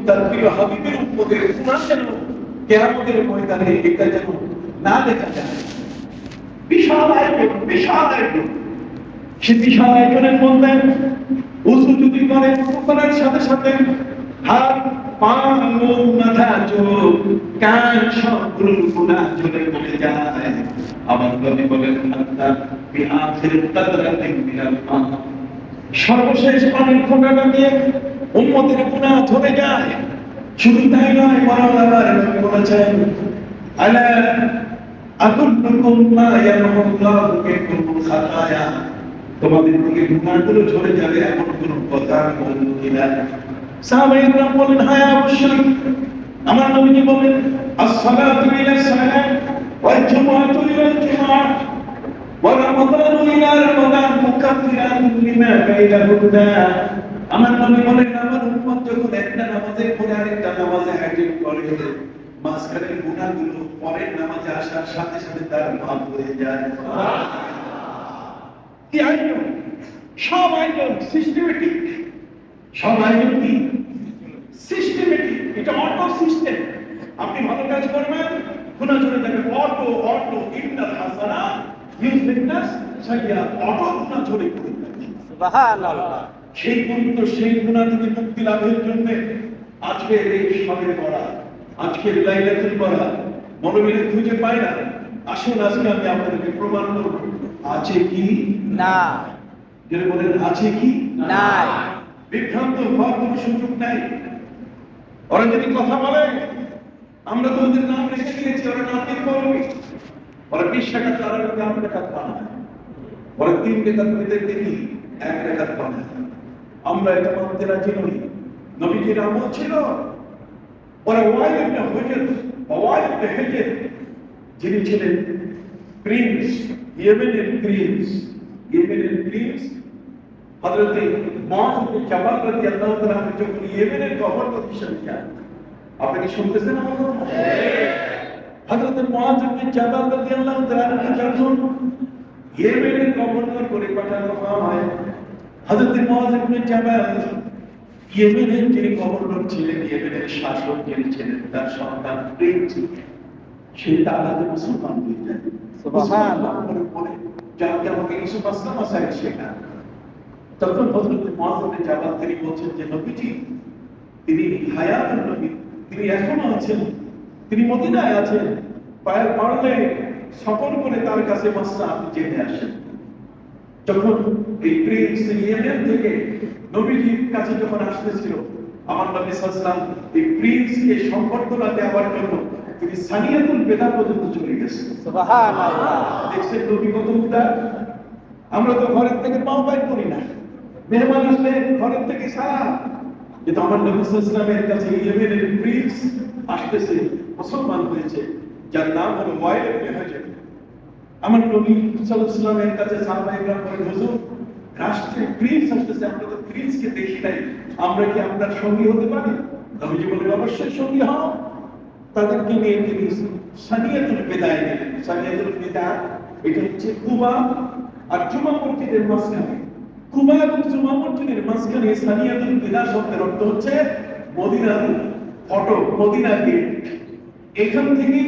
তার প্রিয় হাবিবের উম্মতের গুনাহ যেন কিয়ামতের ময়দানে এটা যেন না দেখা যায়। বিশাল আয়োজন, বিশাল আয়োজন। সে বিশাল আয়োজনের মধ্যে উযু যদি করে, উযু করার সাথে সাথে হাত, পা, মুখ, মাথা, চোখ, কান সবগুলো গুনাহ ঝরে পড়ে যায়। আমার নবী বলেন হাত্তা বিআখির কাদরাতিন মিনাল মা, সর্বশেষ পানির ফোঁটাটা দিয়ে উম্মতের গুনাহ ঝরে যায়। শুধু তাই নয়, বরং আবার নবী বলেছেন আলা আদুল্লুকুম মা ইয়ামহুল্লাহু বিকুম খাতায়া, তোমাদের থেকে গুনাহগুলো ঝরে যাবে এমন কোন কথা আমি বলবো কিনা? সাহাবায়ে কেরাম বলেন হ্যাঁ অবশ্যই। আমার নবীজি বলেন as-salatu ইলাস সালাত ওয়াল জুমআতু ইলাল জুমআহ ওয়া রামাদানু ইলা রামাদান মুকাফফিরাতুন লিমা বাইনাহুন্না। আমার নবী বলেন আমার উম্মত যখন একটা নামাজের পরে আরেকটা নামাজে হাজির করে, মাঝখানের গুনাহগুলো পরের নামাজে আসার সাথে সাথে তার মাফ হয়ে যায়। কি আয়োজন! সব আয়োজন সিস্টেমেটিক, সব আয়োজন কি সিস্টেমেটিক। এটা অটো সিস্টেম। আপনি ভালো কাজ করবেন, গুনাহ ঝরে যাবে। অটো অটো ইন্নাল হাসানাত ইউযহিবনাস সাইয়্যাত, অটো গুনাহ ঝরে পড়ে যাবে। সুবহানাল্লাহ। সেই গুরুত্ব, সেই গুনাহ থেকে মুক্তি লাভের জন্য আজকের এই সবে বরাত, আজকের লাইলাতুল বরাত মনোবিলে খুঁজে পাই না। আসুন আজকে আমি আপনাদেরকে প্রমাণ করব আছে কি না। যেটা বলেন আছে কি নাই। বিভ্রান্ত হওয়ার কোনো সুযোগ নাই। ওরা যদি কথা বলে, আমরা তো ওদের নাম রেখে দিয়েছি, ওরা নাম দিয়ে বলবে। ওরা 20 টাকা তারা 8 টাকা পায়, ওরা 3 টাকা পেতে দেখি 1 টাকা পায়। আমরা এটা মানতে রাজি নই। নবীজির আমল ছিল ওরা যিনি ছিলেন প্রিন্স, ইয়েমেনের প্রিন্স, হযরত মুআয ইবনে জাবাল রাদিয়াল্লাহু তাআলা যখন ইয়েমেনের গভর্নর হিসেবে যান, আপনি কি শুনতেছেন আমার কথা? হযরত মুআয ইবনে জাবাল রাদিয়াল্লাহু তাআলা যখন ইয়েমেনের গভর্নর করে পাঠানো হয়, হযরত মুআয ইবনে জাবাল ইয়েমেনের যিনি গভর্নর ছিলেন, ইয়েমেনের শাসক যিনি ছিলেন, তার সন্তান প্রিন্স, সে তাআলাতে মুসলমান হয়ে যায়। সুবহানাল্লাহ। যাকে আমাকে ইউসুফ আসলাম আসায় শেখা। তখন হযরত মুআয ইবনে জাবাল তিনি বলছেন যে নবীজি তিনি হায়াতুন নবী, তিনি এখনো আছেন, তিনি মদিনায় আছেন, পারলে সফর করে তার কাছে মাসলা আপনি জেনে আসেন। যখন এই প্রিন্স ইয়েমেন থেকে নবীজির কাছে যখন আসতেছিল, আমার নবী সাল্লাল্লাহু আলাইহি ওয়াসাল্লাম এই প্রিন্সকে সম্বর্ধনা দেওয়ার জন্য তিনি সানিয়াতুল বেদা পর্যন্ত চলে গেছেন। সুবহানাল্লাহ। দেখছেন নবী কত উদার। আমরা তো ঘরের থেকে পাও বাইর করি না, মেহমান আসলে ঘরের থেকে সালাম। কিন্তু আমার নবী সাল্লাল্লাহু আলাইহি ওয়াসাল্লামের কাছে ইয়েমেনের প্রিন্স আসতেছে, মুসলমান হয়েছে, যার নাম হলো ওয়াইল ইবনে হাজার। আমার নবী সাল্লাল্লাহু আলাইহি ওয়াসাল্লামের কাছে সাহাবায়ে কেরাম বলেন হুজুর, রাষ্ট্রের প্রিন্স আসতেছে, আমরা তো প্রিন্সকে দেখি নাই, আমরা কি আপনার সঙ্গী হতে পারি? নবীজি বলেন অবশ্যই সঙ্গী হও। তাদেরকে নিয়ে তিনি সানিয়াতুল বেদায় নিলেন। সানিয়াতুল বেদা এটা হচ্ছে কুবা আর জুমা মসজিদের মাঝখানে। কুবা এবং জুমা মসজিদের মাঝখানে সানিয়াতুল বেদা শব্দের অর্থ হচ্ছে মদিনার ফটক, মদিনা গেট। এখান থেকে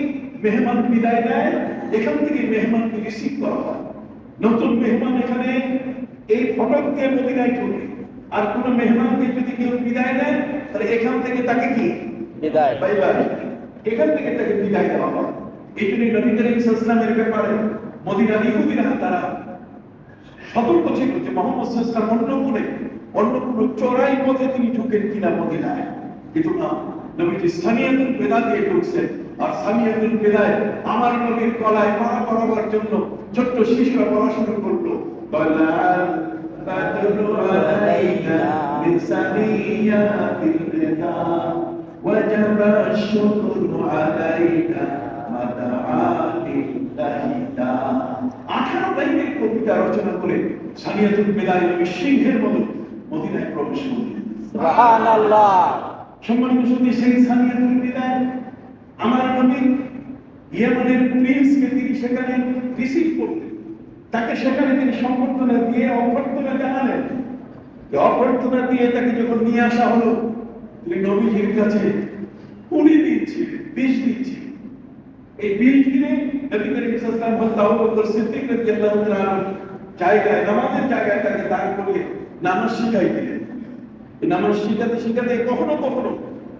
মেহমান বিদায় দেয়, এখান থেকে মেহমানকে রিসিভ করা হয়। নতুন মেহমান এখানে এই ফটক দিয়ে মদিনায় ঢোকে। আর কোন মেহমানকে যদি কেউ বিদায় দেয়, তাহলে এখান থেকে তাকে কি বিদায়, বাই বাই, এখান থেকে তাকে বিদায় দেওয়া হয়। এই জন্য নবী করিম সাল্লাল্লাহু আলাইহি ওয়াসাল্লামের ব্যাপারে মদিনার ইহুদিরা তারা সতর্ক ছিল যে মুহাম্মদ সাল্লাল্লাহু আলাইহি ওয়াসাল্লাম অন্য কোনো চড়াই পথে তিনি ঢুকেন কিনা মদিনায়। কিন্তু না, নবীজি সানিয়াতুল বেদা দিয়ে ঢুকছেন। আর সানিয়াতুল বেদায় আমার নবীর গলায় মালা পরাবার জন্য ছোট্ট শিশুরা বলা শুরু করলো, বালাল বাদরু আলাইনা মিন সানিয়াতিল বেদা ওয়াজাবা শুকরু আলাইনা মাদাআতিল্লাহিতা। 18 লাইনের কবিতা রচনা করে সানিয়াতুল বেদায় নবী সিংহের মতো মদিনায় প্রবেশ করলেন। সুবহানাল্লাহ। সম্মানিত সুধী, সেই সানিয়াতুল বেদায় আমার নবী ইয়েমেনের প্রিন্সকে তিনি সেখানে রিসিভ করলেন। তাকে সেখানে তিনি সম্বর্ধনা দিয়ে অভ্যর্থনা জানালেন। অভ্যর্থনা দিয়ে তাকে যখন নিয়ে আসা হলো, তিনি নবীজির কাছে 20 দিন ছিলেন, 20 দিন ছিলেন। এই 20 দিনে নবী করিম সাল্লাল্লাহু আলাইহি ওয়াসাল্লাম আবু বকর সিদ্দিক রাদিয়াল্লাহু তাআলা জায়গায়, নামাজের জায়গায় তাকে দাঁড় করিয়ে নামাজ শিখাই দিলেন। এই নামাজ শিখাতে শিখাতে কখনো কখনো,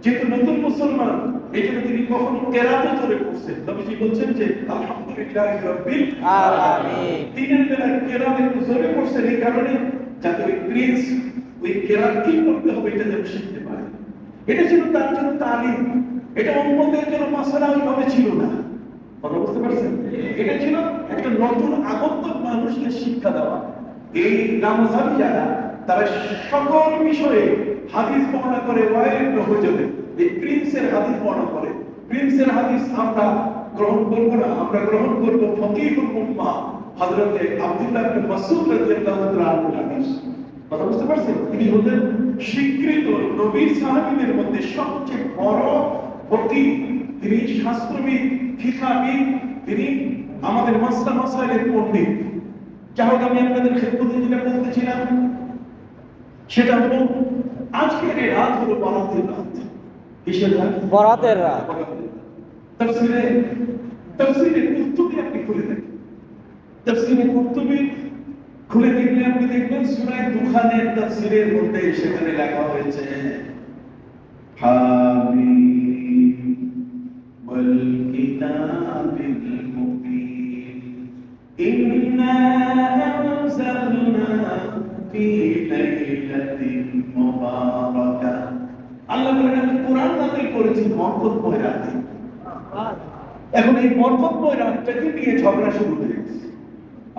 যেহেতু নতুন মুসলমান, এই জন্য তিনি কখনো কেরাতে চলে পড়ছেন। নবীজি বলছেন যে আলহামদুলিল্লাহি রাব্বিল আলামিন। দিনের বেলা কেরাতে জোরে পড়ছেন এই কারণে, যাতে ওই প্রিন্স ওই কেরাত কি করতে হবে এটা যেন শিখতে পারে। এটা ছিল তার জন্য তালিম। এটা উম্মতের জন্য মাসালা ওইভাবে ছিল না। কথা বুঝতে পারছেন? এটা ছিল একটা নতুন আগন্তুক মানুষকে শিক্ষা দেওয়া। এই নামাজি যারা, তারা সকল বিষয়ে হাদিস বর্ণনা করে, ওয়াইল নবজলে এই প্রিন্সের হাদিস বর্ণনা করে। প্রিন্সের হাদিস আমরা গ্রহণ করব না, আমরা গ্রহণ করব ফকিহুল উম্মাহ হযরত আব্দুল্লাহ ইবনে মাসউদ রাদিয়াল্লাহু তাআলা আনহু হাদিস। কথা বুঝতে পারছেন? তিনি হলেন স্বীকৃত নবীর সাহাবীদের মধ্যে সবচেয়ে বড় ফকিহ। তিনি শাস্ত্রবিদ, ফিকহাবিদ, তিনি আমাদের মাসলা মাসাইলের পণ্ডিত। যাই হোক, আমি আপনাদের খেদমতে যেটা বলতেছিলাম সেটা হলো আজকের এই রাত হলো বরাতের রাত। কিসের রাত? বরাতের রাত। তাফসীরে কুরতুবী আপনি খুলে দেখেন। তাফসীরে কুরতুবী খুলে দেখলে আপনি দেখবেন সূরা দুখানের তাফসীরের মধ্যে সেখানে লেখা হয়েছে হামিম ওয়াল কিতাবিল মুবিন ইন্না আনজালনা ফি লাইলাতিন মুবারাকাহ। আল্লাহ বলেন, আমি কোরআন নাযিল করেছি বরকতময় রাতে। এখন এই বরকতময় রাতটাকে নিয়ে ঝগড়া শুরু হয়ে গেছে।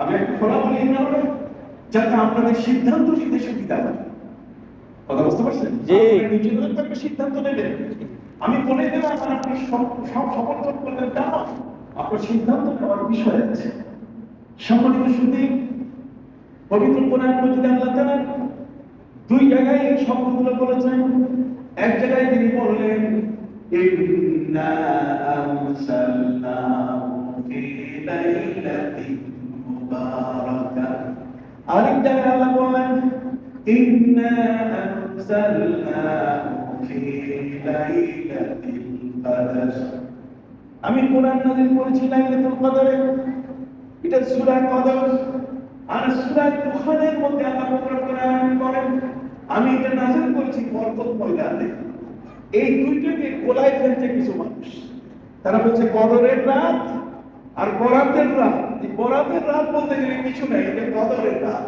আমি একটু খোলা বলি না, যাতে আপনাদের সিদ্ধান্ত নিতে সুবিধা হয়। কথা বুঝতে পারছেন? জি। নিজেদের তো একটা সিদ্ধান্ত নেবেন। আমি বলে দিলাম আর আপনি সব সমর্থন করলেন তা নয়। আপনার সিদ্ধান্ত নেওয়ার বিষয় আছে। সম্মানিত সুধী, পবিত্র কোরআন মজিদে আল্লাহ তাআলা দুই জায়গায় এই শব্দগুলো বলেছেন। এক জায়গায় তিনি বললেন ইন্না আরসালনাহু ফি লাইলাতিন মুবারাকাহ। আরেক জায়গায় আল্লাহ বললেন ইন্না আরসালনাহু ফি লাইলাতিল কদর। আমি কোরআন নাযিল করেছি লাইলাতুল কদরে। এটা সূরা কদর। আর সূরা দুখানের মধ্যে আল্লাহ কোরআন বলেন আমি এটা নাযিল করেছি বরকতময় রাতে। এই দুইটাকে গোলায় ফেলছে কিছু মানুষ। তারা বলছে কদরের রাত আর বরাতের রাত। এই বরাতের রাত বলতে গেলে কিছু নাই, এটা কদরের রাত।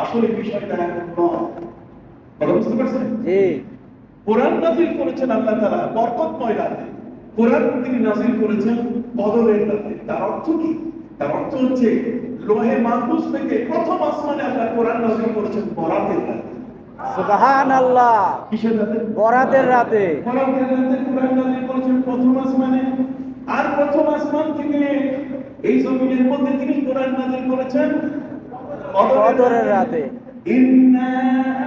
আসলে বিষয়টা এমন নয়। কথা বুঝতে পারছেন? জি। কোরআন নাযিল করেছেন আল্লাহ তাআলা বরকতময় রাতে। কোরআন তিনি নাযিল করেছেন কদরের রাতে। তার অর্থ কি? তার অর্থ হচ্ছে লোহে মাহফুজ থেকে প্রথম আসমানে আল্লাহ কোরআন নাযিল করেছেন বরাতের রাতে। সুবহানাল্লাহ। কিসের রাতে? বরাতের রাতে। বরাতের রাতে কোরআন নাযিল করেছেন প্রথম আসমানে। আর প্রথম আসমান থেকে এই জমিনের মধ্যে তিনি কোরআন নাযিল করেছেন কদরের রাতে। ইন্না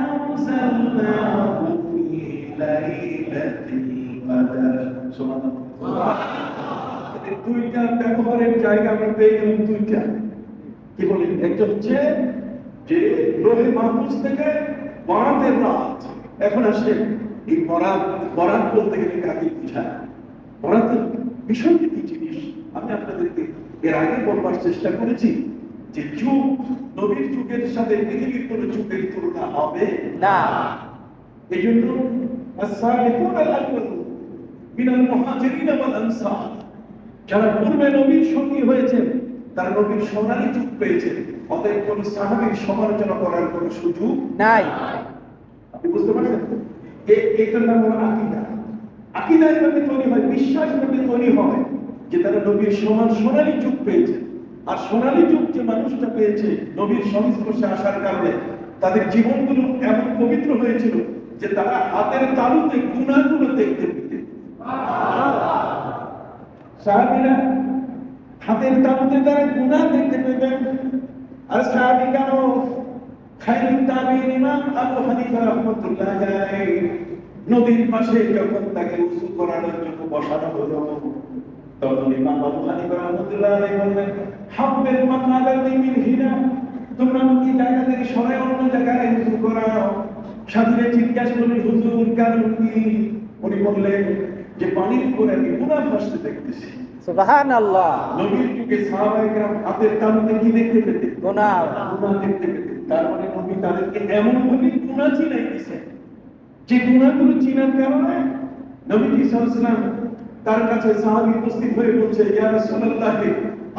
আরসালনাহু ফি লাইলাতিল কদর। সুবহানাল্লাহ। এই দুইটা ব্যবহারের জায়গা আমরা পেয়ে গেলাম দুইটা। কি বলেন? একটা হচ্ছে যে লোহে মাহফুজ থেকে বরাতের রাত। এখন আসে এই বরাত বলতে গেলে কাকে বোঝায়? বরাতের বিষয়টি কি জিনিস আমি আপনাদেরকে এর আগে বলবার চেষ্টা করেছি যে যুগ, নবীর যুগের সাথে পৃথিবীর কোন যুগের তুলনা হবে না। এই জন্য as-sabiquna al-awwalun মিনাল মুহাজিরিন ওয়াল আনসার, যারা পূর্বে নবীর সঙ্গী হয়েছেন তারা নবীর সোনালী যুগ পেয়েছেন। অতএব কোন সাহাবীর সমালোচনা করার কোন সুযোগ নাই। আপনি বুঝতে পারছেন? এটার নাম হলো আকীদা। আকীদা এভাবে তৈরি হয়, বিশ্বাস এভাবে তৈরি হয় যে তারা নবীর সমান সোনালী যুগ পেয়েছে। আর সোনালী যুগ যে মানুষটা পেয়েছে নবীর সংস্পর্শে আসার কারণে তাদের জীবনগুলো এমন পবিত্র হয়েছিল যে তারা হাতের তালুতে গুনাহগুলো দেখতে পেতেন। সাহাবীরা হাতের তালুতে তারা গুনাহ দেখতে পেতেন। আর সাহাবী কেন? খায়রুত তাবিঈন ইমাম আবু হানিফা রাহমাতুল্লাহি আলাইহি নদীর পাশে যখন তাকে উযু করানোর জন্য বসানো হলো, তখন ইমাম আবু হানিফা রাহমাতুল্লাহি আলাইহি বললেন, হাব্বিল মাকালাতি মিন হিনা, তোমরা কি জায়গা থেকে সরাই অন্য জায়গায় উযু করাও। সাথীরা জিজ্ঞাসা করলেন, হুজুর কারণ কি? উনি বললেন যে পানির উপরে আমি গুনাহ ভাসতে দেখতেছি। সুবহানাল্লাহ। নবীর যুগে সাহাবায়ে কেরাম হাতের তালুতে কি দেখতে পেতেন? গুনাহ। গুনাহ দেখতে পেতেন। তার মানে নবী তাদেরকে এমন ভাবে গুনাহ চিনাই দিয়েছেন যে গুনাহগুলো চিনার কারণে নবীজি সাল্লাল্লাহু আলাইহি ওয়াসাল্লাম তার কাছে সাহাবী উপস্থিত হয়ে বলছে, ইয়া রাসূলুল্লাহ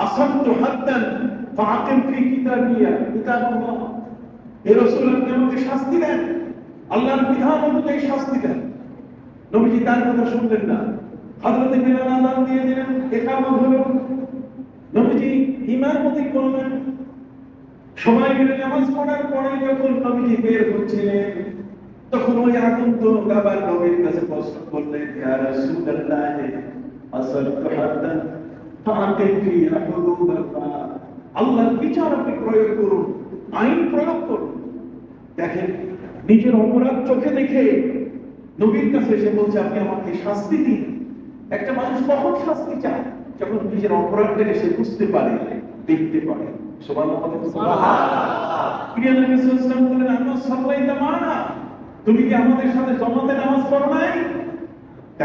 আসাবতু হাদ্দান ফাআকিম ফি কিতাবাল্লাহ। হে রাসূল, আপনি আমাকে শাস্তি দেন, আল্লাহর বিধান অনুযায়ী শাস্তি দেন। নবীজি তার কথা শুনলেন না। হযরত বিলাল আযান দিয়ে দিলেন, ইকামত হলো। নবীজি ইমামতি করলেন। সময় মিলে নামাজ পড়ার পরে যখন নবীজি বের হচ্ছিলেন, তখন ওই আগন্তুক আবার নবীর কাছে প্রশ্ন করলেন, ইয়া রাসূলুল্লাহ আসালতু হাদ্দান ফাআকিম ফি হুদুদাল্লাহ। আল্লাহর বিচার আপনি প্রয়োগ করুন, আইন প্রয়োগ করুন। দেখেন, নিজের অপরাধ চোখে দেখে নবীর কাছে এসে বলছে, আপনি আমাকে শাস্তি দিন। একটা মানুষ কখন শাস্তি চায়? যখন নিজের অপরাধটাকে সে বুঝতে পারে, দেখতে পারে। সুবহানাল্লাহ। প্রিয় নবী সাল্লাল্লাহু আলাইহি ওয়াসাল্লাম বলেন, আমরা সাল্লাইতা মানা, তুমি কি আমাদের সাথে জামাতে নামাজ পড়ো নাই?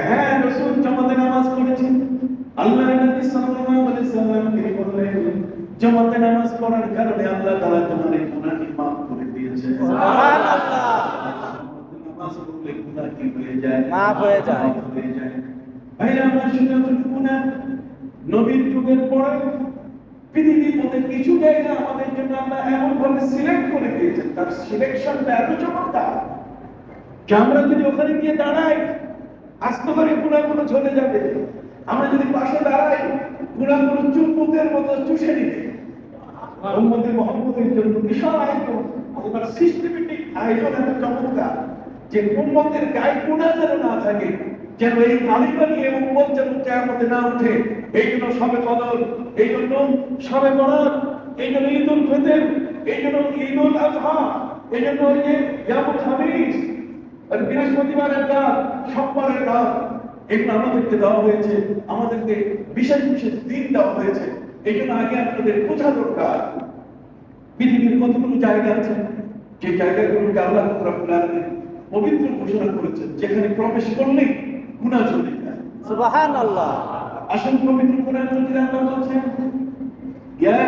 হ্যাঁ রাসূল, জামাতে নামাজ পড়েছি। আল্লাহর নবী সাল্লাল্লাহু আলাইহি ওয়াসাল্লাম তিনি বললেন, জামাতে নামাজ পড়ার কারণে আল্লাহ তাআলা তোমার গুনাহ মাফ করে দিয়েছেন। সুবহানাল্লাহ। নামাজ পড়লে গুনাহ কি হয়ে যায়? মাফ হয়ে যায়। ভাইরা আমার, সেটা তো না। নবীর যুগের পরে পৃথিবীর মধ্যে কিছু জায়গা আমাদের জন্য আল্লাহ এমন ভাবে সিলেক্ট করে দিয়েছেন, তার সিলেকশনটা এত চমৎকার যে আমরা যদি ওখানে গিয়ে দাঁড়াই, আস্ত করে গুনাহগুলো চলে যাবে। আমরা যদি পাশে দাঁড়াই, গুনাহগুলো চুম্বকের মতো চুষে নিবে। উম্মতে মুহাম্মদের জন্য বিশাল আয়োজন, এবার সিস্টেমেটিক আয়োজন এত চমৎকার যে উম্মতের গায়ে গুনাহ যেন না থাকে, যেন এই কালিমা নিয়ে উম্মত যেন কিয়ামতে না উঠে। এই জন্য শবে কদর, এই জন্য শবে বরাত, এই জন্য ঈদুল ফিতর, এই জন্য ঈদুল আযহা, এই জন্য ওই যে ইয়ামুল খামিস, আর বৃহস্পতিবারের রাত, সোমবারের রাত, এগুলো আমাদেরকে দেওয়া হয়েছে। আমাদেরকে বিশেষ বিশেষ দিন দেওয়া হয়েছে। এই জন্য আগে আপনাদের বোঝা দরকার, পৃথিবীর কতগুলো জায়গা আছে যে জায়গাগুলোকে আল্লাহ রাব্বুল আলামিন পবিত্র ঘোষণা করেছেন, যেখানে প্রবেশ করলেই গুনাহ চলে যায়। সুবহানাল্লাহ। আসল পবিত্র কোরআন মজিদে আল্লাহ বলেন, ইয়া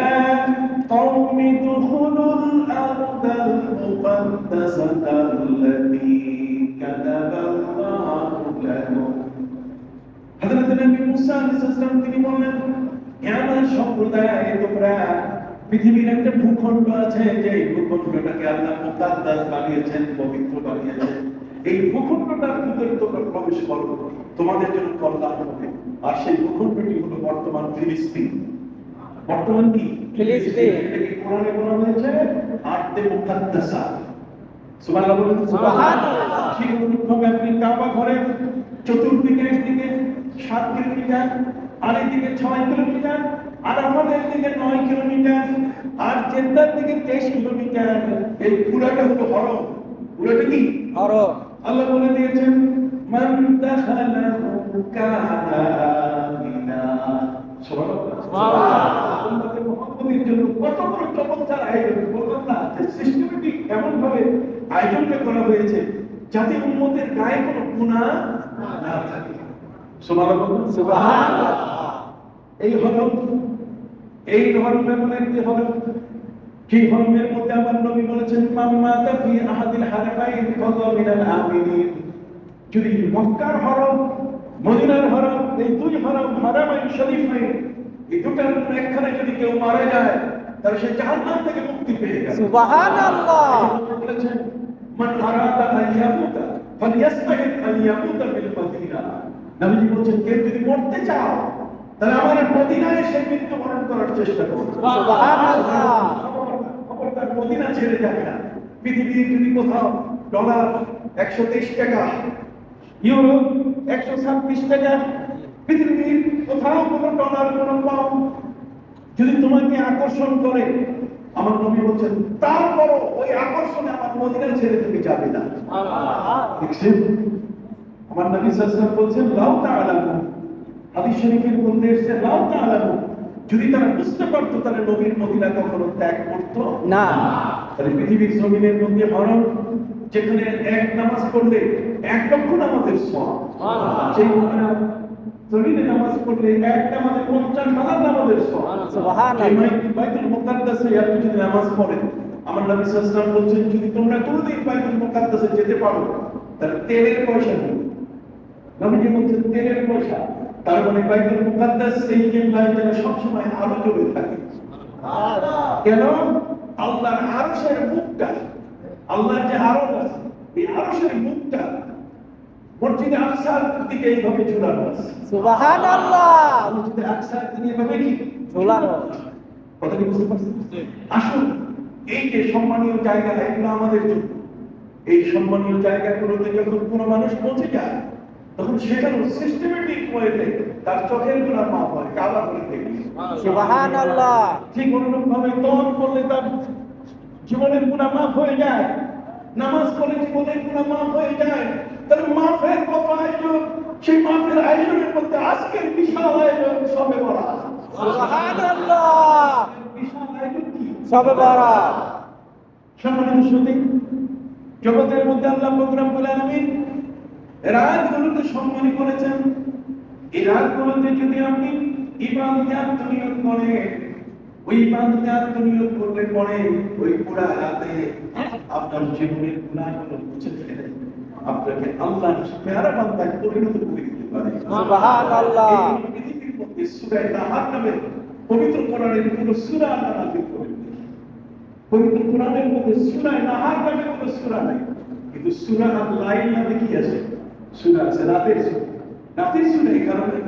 কওমি দুখুলুল আরদাল মুকদ্দাসাতাল্লাতী কাতাবাল্লাহু লাকুম। হযরত নবী মুসা আলাইহিস সালাম তিনি বললেন, হে আমার সম্প্রদায়, তোমরা পৃথিবীর একটা ভূখণ্ড আছে, যে ভূখণ্ডটাকে আল্লাহ মুকদ্দাস বানিয়েছেন, পবিত্র বানিয়েছেন। এই ভূখণ্ডটার ভিতরে তোমরা প্রবেশ করো, তোমাদের জন্য কল্যাণ হবে। আর সেই ভূখণ্ডটি হলো বর্তমান ফিলিস্তিন। বর্তমান কি? ফিলিস্তিন। এটাকে কোরআনে বলা হয়েছে আরদে মুকদ্দাসা। সুবহানাল্লাহ বলুন। সুবহানাল্লাহ। ঠিক অনুরূপভাবে আপনি কাবা ঘরের চতুর্দিকে একদিকে 7 কিলোমিটার, আর এদিকে 6 কিলোমিটার, আরাফাতের দিকে 9 কিলোমিটার, আর জেদ্দার দিকে 23 কিলোমিটার। এই পুরাটা হলো হরম। পুরাটা কি? হরম। আল্লাহ বলে দিয়েছেন, মান দাখালাহু কানা আমিনা। সুবহানাল্লাহ। উম্মতে মুহাম্মাদের জন্য কত বড় চমৎকার আয়োজন! বললাম না যে সিস্টেমেটিক এমন ভাবে আয়োজনটা করা হয়েছে যাতে উম্মতের গায়ে কোনো গুনাহ না থাকে। সুবহানাল্লাহ। সুবহানাল্লাহ। এই হলো এই ধর্মের মধ্যে একটি হলো, সেই ধর্মের মধ্যে আমার নবী বলেছেন, মাম্মা তাফি আহাদিল হারামাইন ফাযা মিনাল আমিনিন। যদি মক্কার হরম, মদিনার হরম, এই দুই হরম, হারামাইন শরীফাইন, এই দুটার মধ্যে একখানে যদি কেউ মারা যায়, তাহলে সে জাহান্নাম থেকে মুক্তি পেয়ে গেল। সুবহানাল্লাহ। বলেছেন, মান আরাদা আন ইয়ামুতা ফালইয়াসতাহিদ আন ইয়ামুতা বিল মদিনা। নবী বলেছেন, কেউ যদি মরতে চাও, তাহলে আমার মদিনায় সে মৃত্যুবরণ করার চেষ্টা করো। সুবহানাল্লাহ। খবরদার মদিনা ছেড়ে যাবে না। পৃথিবীর যদি কোথাও ডলার 123 টাকা, ইউরো 126 টাকা, পৃথিবীর কোথাও কোনো ডলার, কোনো পাউন্ড যদি তোমাকে আকর্ষণ করে, আমার নবী বলছেন, তারপরও ওই আকর্ষণে আমার মদিনা ছেড়ে তুমি যাবে না। দেখছেন, আমার নবী সাল্লাল্লাহু আলাইহি ওয়াসাল্লাম বলছেন, লাউ তাআলামু, হাদিস শরীফের মধ্যে এসেছে, লাউ তাআলামু, যদি তারা বুঝতে পারতো তাহলে নবীর মদিনা কখনো ত্যাগ করতো না। তাহলে পৃথিবীর জমিনের মধ্যে হরম, যেখানে এক নামাজ পড়লে 1 লক্ষ নামাজের সওয়াব, সেই জমিনে নামাজ পড়লে এক নামাজে 50,000 নামাজের সওয়াব। সুবহানাল্লাহ। এই বাইতুল মুকাদ্দাসে আপনি যদি নামাজ পড়েন, আমার নবী সাল্লাল্লাহু আলাইহি ওয়াসাল্লাম বলছেন, যদি তোমরা কোনোদিন বাইতুল মুকাদ্দাসে যেতে পারো, তাহলে তেলের পয়সা দিও। নবীজি বলছেন তেলের পয়সা, তার মানে বাইতুল মুকাদ্দাস এই কিবলায় যেন সবসময় আলো জ্বলে থাকে। কেন? আল্লাহর আরশের মুখটা, আল্লাহর যে আরশ আছে, এই আরশের মুখটা মসজিদে আকসার দিকে এইভাবে ঝুলানো আছে। সুবহানাল্লাহ। মসজিদে আকসার দিকে এইভাবে কি ঝুলানো। কথা কি বুঝতে পারছেন? আসুন, এই যে সম্মানীয় জায়গা, এগুলো আমাদের জন্য। এই সম্মানীয় জায়গাগুলোতে যখন কোনো মানুষ পৌঁছে যায়, তখন সেখানে সিস্টেমেটিক ওয়েতে তার চোখের গুনাহ মাফ হয়, কাবা করে থেকে। সুবহানাল্লাহ। ঠিক অনুরূপ ভাবে তওয়াফ করলে তার জীবনের গুনাহ মাফ হয়ে যায়, নামাজ পড়লে জীবনের গুনাহ মাফ হয়ে যায়। তার মাফের কত আয়োজন, সেই মাফের আয়োজনের মধ্যে আজকের বিশাল আয়োজন সবে বরাত। সুবহানাল্লাহ। বিশাল আয়োজন কি? সবে বরাত। সম্মানিত সুধী, জগতের মধ্যে আল্লাহ পাক রব্বুল আলামিন রাতগুলোকে সম্মান করেছেন। এই রাতগুলোতে যদি আপনি ইবাদতে আত্মনিয়োগ করেন, ওই ইবাদতে আত্মনিয়োগ করলে পরে ওই পুরা রাতে আপনার জীবনের গুনাহগুলো মুছে ফেলে আপনাকে আল্লাহর প্যারা বান্দায় পরিণত করে দিতে পারে। সুবহানাল্লাহ। এই পৃথিবীর মধ্যে সূরা নাহার নামে পবিত্র কোরআনের কোনো সূরা আল্লাহ নাযিল করেননি। পবিত্র কোরআনের মধ্যে সূরা নাহার নামে কোনো সূরা নাই, কিন্তু সূরা আল-লাইল নামে কি আছে? সূরা আছে, রাতের সূরা। রাতের সূরা এই কারণে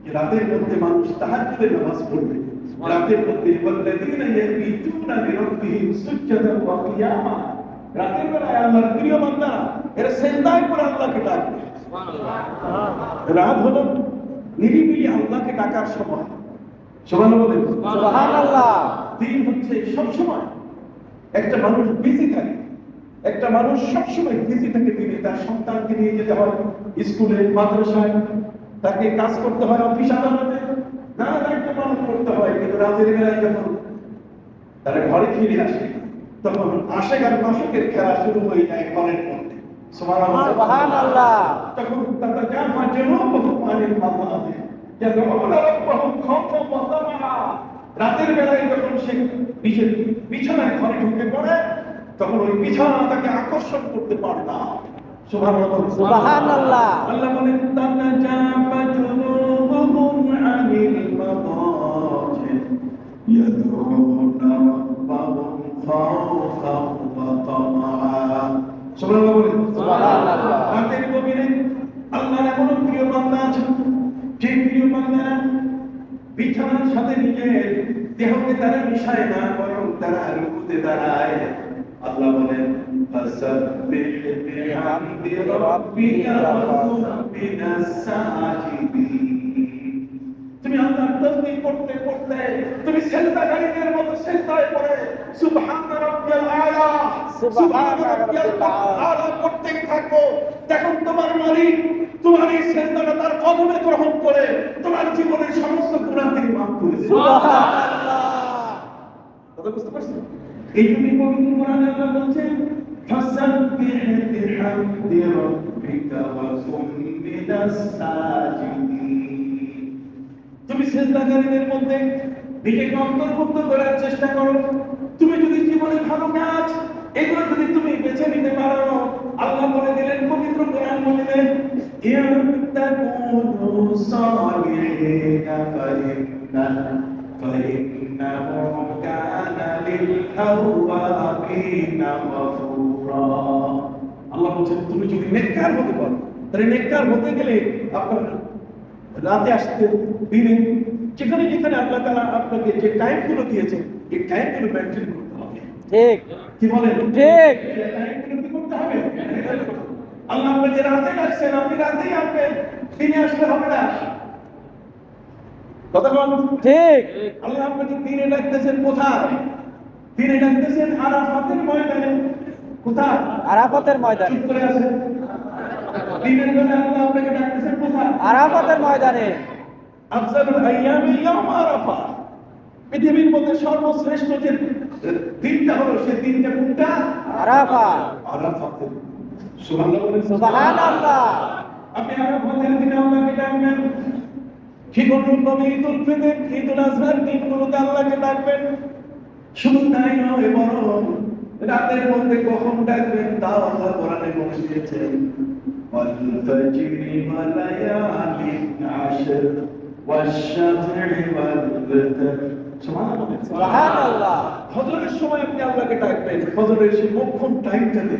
যে রাতের মধ্যে মানুষ তাহাজ্জুদের নামাজ পড়বে। রাতের মধ্যে ওয়াল্লাযীনা ইয়াবিতুনা লিরাব্বিহিম সুজদান ওয়া কিয়ামা, রাতের বেলায় আল্লাহর প্রিয় বান্দারা এরা সিজদায় করে আল্লাহকে ডাকবে। রাত হলো নিরিবিলি আল্লাহকে ডাকার সময়। সুবহানাল্লাহ বলেন। সুবহানাল্লাহ। দিন হচ্ছে সব সময় একটা মানুষ বিজি থাকে, একটা মানুষ সবসময় বিজি থাকে। দিনে তার সন্তানকে নিয়ে যেতে হয় স্কুলে, মাদ্রাসায়, তাকে কাজ করতে হয় অফিস আদালতে, নানা দায়িত্ব পালন করতে হয়। কিন্তু রাতের বেলায় যখন তারা ঘরে ফিরে আসে, তখন আশেক আর মাসুকের খেলা শুরু হয়ে যায় ঘরের মধ্যে। সুবহানাল্লাহ। তখন তারা জামা জুনুবুহু আনিল মাদাজি ইয়াদউনা রাব্বাহুম খাওফান ওয়া তামাআ। রাতের বেলায় যখন সে বিছানায় ঘরে ঢুকে পড়ে, তখন ওই বিছানা তাকে আকর্ষণ করতে পারে না। সুবহানাল্লাহ। সুবহানাল্লাহ। আল্লাহ বলেন তাতাজাফা জুনুবুহুম আনিল মাদাজি ইয়াদউনা রাব্বাহুম খাওফান ওয়া তামাআ। সুবহানাল্লাহ বলেন। সুবহানাল্লাহ। রাতের গভীরে আল্লাহর এমন প্রিয় বান্দা আছে, যে প্রিয় বান্দারা বিছানার সাথে নিজের দেহকে তারা মিশায় না, বরং তারা রুকুতে দাঁড়ায়। আল্লাহ বলেন ফাসাব্বিহ বিহামদি রাব্বিকা ওয়া কুন মিনাস সাজিদিন। তুমি আল্লাহর তাসবিহ করতে করতে তুমি সিজদাকারীদের মতো সিজদায় পড়ে সুবহান রাব্বিয়াল আলা, সুবহান রাব্বিয়াল আলা করতে থাকো। দেখুন তোমার মালিক তোমার এই সিজদাটা তার কদমে গ্রহণ করে তোমার জীবনের সমস্ত গুনাহ তিনি মাফ করে দেন। সুবহানাল্লাহ। কথা বুঝতে পারছেন? এই জন্য পবিত্র কোরআনে আল্লাহ বলছেন ফাসাব্বিহ বিহামদি রাব্বিকা ওয়া কুন মিনাস সাজিদিন। তুমি সিজদাকারীদের মধ্যে নিজেকে অন্তর্ভুক্ত করার চেষ্টা করো। তুমি যদি জীবনে ভালো কাজ এগুলো যদি তুমি বেছে নিতে পারো, আল্লাহ বলে দিলেন পবিত্র কোরআন মজিদে ইয়াতাকুনু সালিহিনা ফাইন্নাহু কানা লিল আওয়াবিনা গফুরা। আল্লাহ বলেন তুমি যদি নেককার হতে পারো, তাহলে নেককার হতে গেলে আপনার রাতে আসতে দিনে যেখানে যেখানে আল্লাহ তাআলা আপনাকে যে টাইমগুলো দিয়েছে এই টাইমগুলো মেইনটেইন করতে হবে। ঠিক। কি বলেন? ঠিক। টাইমগুলো কি করতে হবে? আল্লাহ আপনাকে রাতে ডাকছেন, আপনি রাতেই আসবেন, দিনে আসলে হবে না। কথা বল। ঠিক। আল্লাহ আপনাকে দিনে ডাকতেছেন কোথায়? দিনে ডাকতেছেন আরাফাতের ময়দানে। কোথায়? আরাফাতের ময়দানে। চুপ করে আছেন। দিনের বেলা আল্লাহ আপনাকে ডাকতেছেন কোথায়? আরাফাতের ময়দানে। আফজালুল আইয়ামি ইয়াউম আরাফা। পৃথিবীর মধ্যে সর্বশ্রেষ্ঠ যে দিনটা হলো, সেই দিনটা কোনটা? আরাফা। আরাফাতের সুবহানাল্লাহ বলেন। সুবহানাল্লাহ। আপনি আরাফাতের দিনে আল্লাহকে ডাকবেন, ঠিক অনুরূপভাবে ঈদুল ফিতর, ঈদুল আজহার দিনগুলোতে আল্লাহকে ডাকবেন। শুধু তাই নয়, বরং রাতের মধ্যে কখন ডাকবেন তাও আল্লাহ কোরআনে বলে দিয়েছেন, ওয়াল ফাজরি ওয়া লায়ালিন আশর ওয়াশ-শাফঈ ওয়াল ওয়তর। সুবহানাল্লাহ। সুবহানাল্লাহ। ফজরের সময় আপনি আল্লাহকে ডাকবেন, ফজরের সেই মোক্ষম টাইমটাতে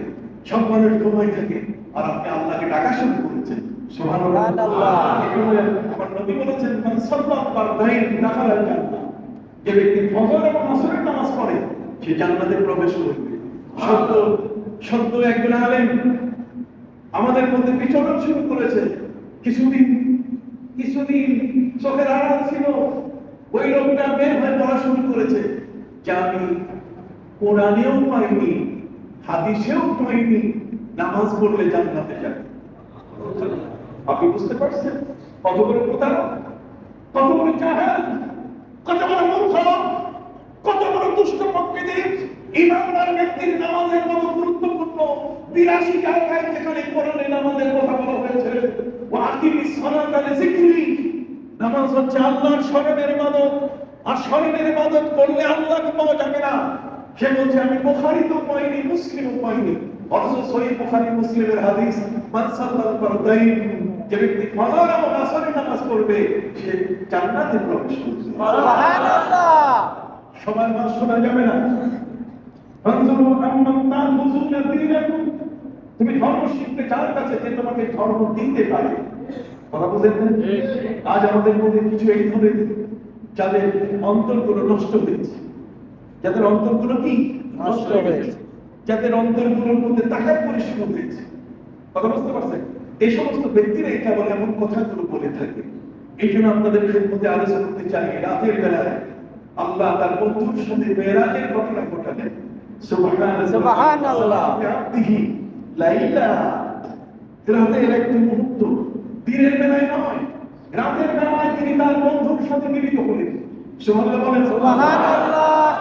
সব মানুষ ঘুমাই থাকে আর আপনি আল্লাহকে ডাকা শুরু করেছেন। সুবহানাল্লাহ। এখানে আমার নবী বলেছেন, মান সাল্লা বারদাইন দাখালাল জান্নাহ। যে ব্যক্তি ফজর এবং আসরের নামাজ পড়ে সে জান্নাতে প্রবেশ করবে। সত্য একজন আলেম আমাদের মধ্যে বিচরণ শুরু করেছে। কিছুদিন চোখের আড়াল ছিল, ওই লোকটা বের হয়ে পড়া শুরু করেছে যে আমি কোরআনেও পাইনি, হাদিসেও পাইনি, নামাজ পড়লে জান্নাতে যাবে। আপনি বুঝতে পারছেন কত বড় প্রতারক, কত বড় জাহেল, কত বড় মূর্খ, কত বড় দুষ্ট প্রকৃতি। ইমানদার ব্যক্তির নামাজের মতো গুরুত্বপূর্ণ 82 জায়গায় যেখানে কোরআনে নামাজের কথা বলা হয়েছে, ওয়া আকিমিস সালাতা লিযিকরি, নামাজ হচ্ছে আল্লাহর স্মরণের ইবাদত, আর স্মরণের ইবাদত করলে আল্লাহকে পাওয়া যাবে না। সে বলছে আমি বুখারীতেও পাইনি, মুসলিমও পাইনি, অথচ সহিহ বুখারী মুসলিমের হাদিস, মান সাল্লাল ফারদাইন, যে ব্যক্তি ফজর এবং আসরের নামাজ পড়বে সে জান্নাতে প্রবেশ করবে। সুবহানাল্লাহ। সবার নাম শোনা যাবে না। ফানজুরু আম্মান তা'খুযুনা দীনাকুম, তুমি ধর্ম শিখতে যার কাছে যে তোমাকে ধর্ম দিতে পারে। কথা বুঝেন? আজ আমাদের মধ্যে কিছু এই ধরনের যাদের অন্তরগুলো নষ্ট হয়েছে, যাদের অন্তরগুলো কি নষ্ট হয়েছে, যাদের অন্তরগুলোর মধ্যে তাকাব্বুরি শুরু হয়েছে। কথা বুঝতে পারছেন? এই সমস্ত ব্যক্তিরা কেবল এমন কথাগুলো বলে থাকে। এই জন্য আপনাদের মধ্যে আলোচনা করতে চাই, রাতের বেলায় আল্লাহ তার বন্ধুর সাথে মেরাজের ঘটনা ঘটালেন। সুবহানাল্লাহ। আব্দিহি লাইলা, রাতের একটি মুহূর্ত, দিনের বেলায় নয়, রাতের বেলায় তিনি তার বন্ধুর সাথে মিলিত হলেন। সুবহানাল্লাহ বলেন। সুবহানাল্লাহ।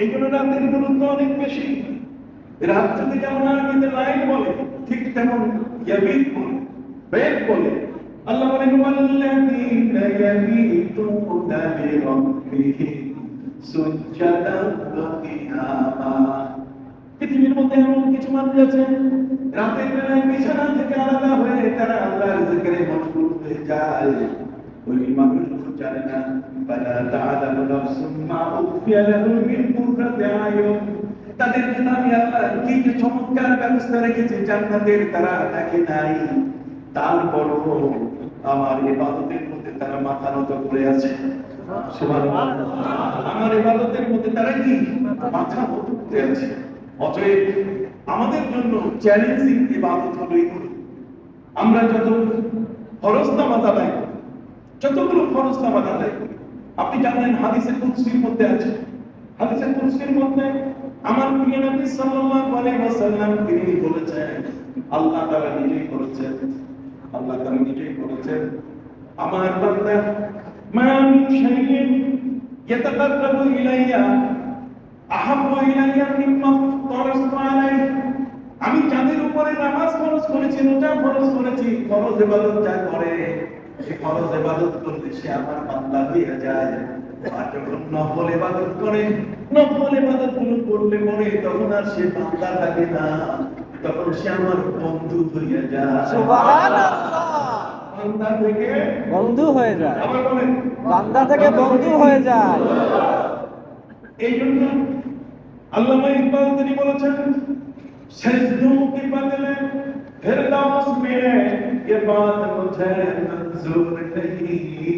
এই জন্য রাতের গুরুত্ব অনেক বেশি। রাত যদি যেমন আরবিতে লাইল বলে, ঠিক তেমন ইয়াবিত বলে, বেদ বলে। আল্লাহ বলেন, ওয়াল্লাযীনা ইয়াবিতুনা লিরাব্বিহিম সুজদান ওয়া কিয়ামা। পৃথিবীর মধ্যে এমন কিছু মানুষ আছে রাতের বেলায় বিছানা থেকে আলাদা হয়ে তারা আল্লাহর জিকিরে মশগুল হয়ে যায়। ওই মানুষগুলো জানে না, ফালা তা'লামু নাফসুম মা উখফিয়া লাহুম মিন কুররাতি আয়ুন, তাদের জন্য আমি আল্লাহ কি যে চমৎকার ব্যবস্থা রেখেছি জান্নাতের, তারা দেখে নাই। তারপরও আমার ইবাদতের মধ্যে তারা মাথা নত করে আছে। সুবহানাল্লাহ। আমার ইবাদতের মধ্যে তারা কি মাথা নত করে আছে। অতএব আমাদের জন্য চ্যালেঞ্জিং ইবাদত হলো এইগুলো। আমরা যত ফরজ নামাজ আদায় করি, যতগুলো ফরজ নামাজ আদায় করি, আপনি জানেন হাদিসে কুদসির মধ্যে আছে, হাদিসে কুদসির মধ্যে আমার প্রিয় নবী সাল্লাল্লাহু আলাইহি ওয়াসাল্লাম তিনি বলেছেন, আল্লাহ তাআলা নিজেই বলেছেন, আল্লাহ তাআলা নিজেই বলেছেন, আমার বান্দা মা মিন শাইইন ইয়াতাকাররাবু ইলাইয়া আহাব্বু ইলাইয়া মিম্মা ফারাযতু আলাইহি, আমি যাদের উপরে নামাজ ফরজ করেছি, রোজা ফরজ করেছি, ফরজ ইবাদত যা করে এই ফরজ ইবাদত করলে সে আমার বান্দা হয়ে যায়। আর যখন নফল ইবাদত করে, নফল ইবাদত গুলো করলে পরে তখন আর সে বান্দা থাকে না, তখন সে আমার বন্ধু হয়ে যায়। সুবহানাল্লাহ। বান্দা থেকে বন্ধু হয়ে যায়, আবার বলেন, বান্দা থেকে বন্ধু হয়ে যায়। এই জন্য আল্লামা ইকবাল তিনি বলেছেন, सजदों के बदले फिरदौस मिले ये बात मुझे मंजूर नहीं,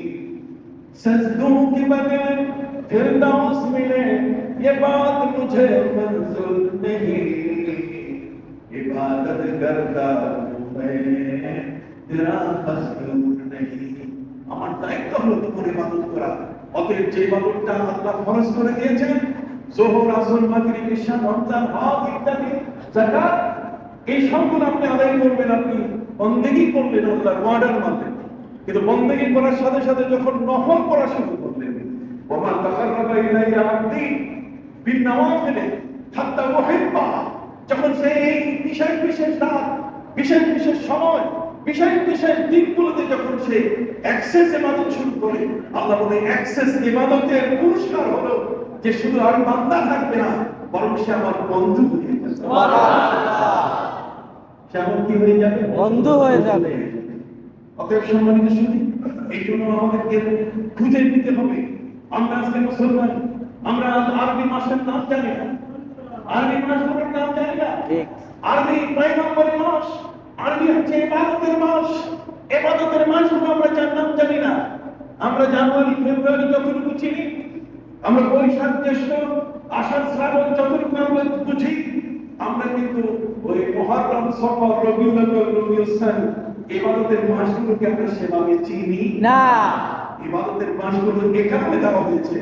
सजदों के बदले फिरदौस मिले ये बात मुझे मंजूर नहीं, इबादत करता हूँ मैं तेरा मजदूर नहीं। আমার দায়িত্ব হলো তোমার ইবাদত করা। অতএব যে ইবাদতটা আল্লাহ ফরজ করে দিয়েছেন, যোহর, আসর, মাগরিব, ইশা, রমজান, হজ ইত্যাদি, যাকাত, এই সবগুলো আপনি আদায় করবেন। আপনি বন্দেগী করলেন আল্লাহর ওয়ার্ডার মানলেন, কিন্তু বন্দেগী করার সাথে সাথে যখন নফল করা শুরু করলেন, ওমা তাকাররাবা ইলাইয়া আবদি বিন নওয়াফিল হাত্তা উহিব্বা, যখন সেই বিশেষ বিশেষ রাত বিশেষ বিশেষ সময়, বিশেষ বিশেষ দিকগুলোতে যখন সে অ্যাক্সেস ইবাদত শুরু করে, আল্লাহ বলে অ্যাক্সেস ইবাদতের পুরস্কার হলো যে শুধু আর বান্দা থাকবে না, বরং সে আমার বন্ধু হয়ে যাবে। সুবহানাল্লাহ। সে আমার কি হয়ে যাবে? বন্ধু হয়ে যাবে। অতএব সম্মানিত শুনি, এই জন্য আমাদেরকে খুঁজে নিতে হবে। আমরা আজকে মুসলমান, আমরা আরবি মাসের নাম জানি না, আরবি মাসগুলোর নাম জানি না। ঠিক। আরবি কয় নম্বরের মাস? আরবি হচ্ছে ইবাদতের মাস। ইবাদতের মাসগুলো আমরা যার নাম জানি না। আমরা জানুয়ারি ফেব্রুয়ারি যতটুকু চিনি, আমরা বৈশাখ জ্যৈষ্ঠ আষাঢ় শ্রাবণ যতটুকু আমরা বুঝি, আমরা কিন্তু ওই মুহররম সফর রবিউল আউয়াল রবিউল সানি ইবাদতের মাসগুলোকে আমরা সেভাবে চিনি না। ইবাদতের মাসগুলো এখানে দেওয়া হয়েছে।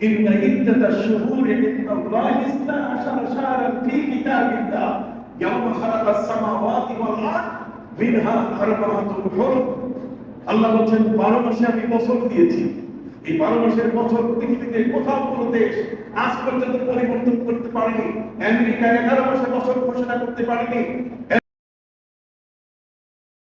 ইন্না ইদ্দাতাশ শুহুরি ইনদাল্লাহি ইসনা আশারা শাহরান ফী কিতাবিল্লাহ ইয়াওমা খালাকাস সামাওয়াতি ওয়াল আরদ মিনহা আরবাআতুন হুরুম। আল্লাহ বলেন 12 মাসে আমি বছর দিয়েছি। এই 12 মাসের বছর পৃথিবীতে কোথাও কোনো দেশ আজ পর্যন্ত পরিবর্তন করতে পারেনি। আমেরিকা 11 মাসে বছর ঘোষণা করতে পারেনি।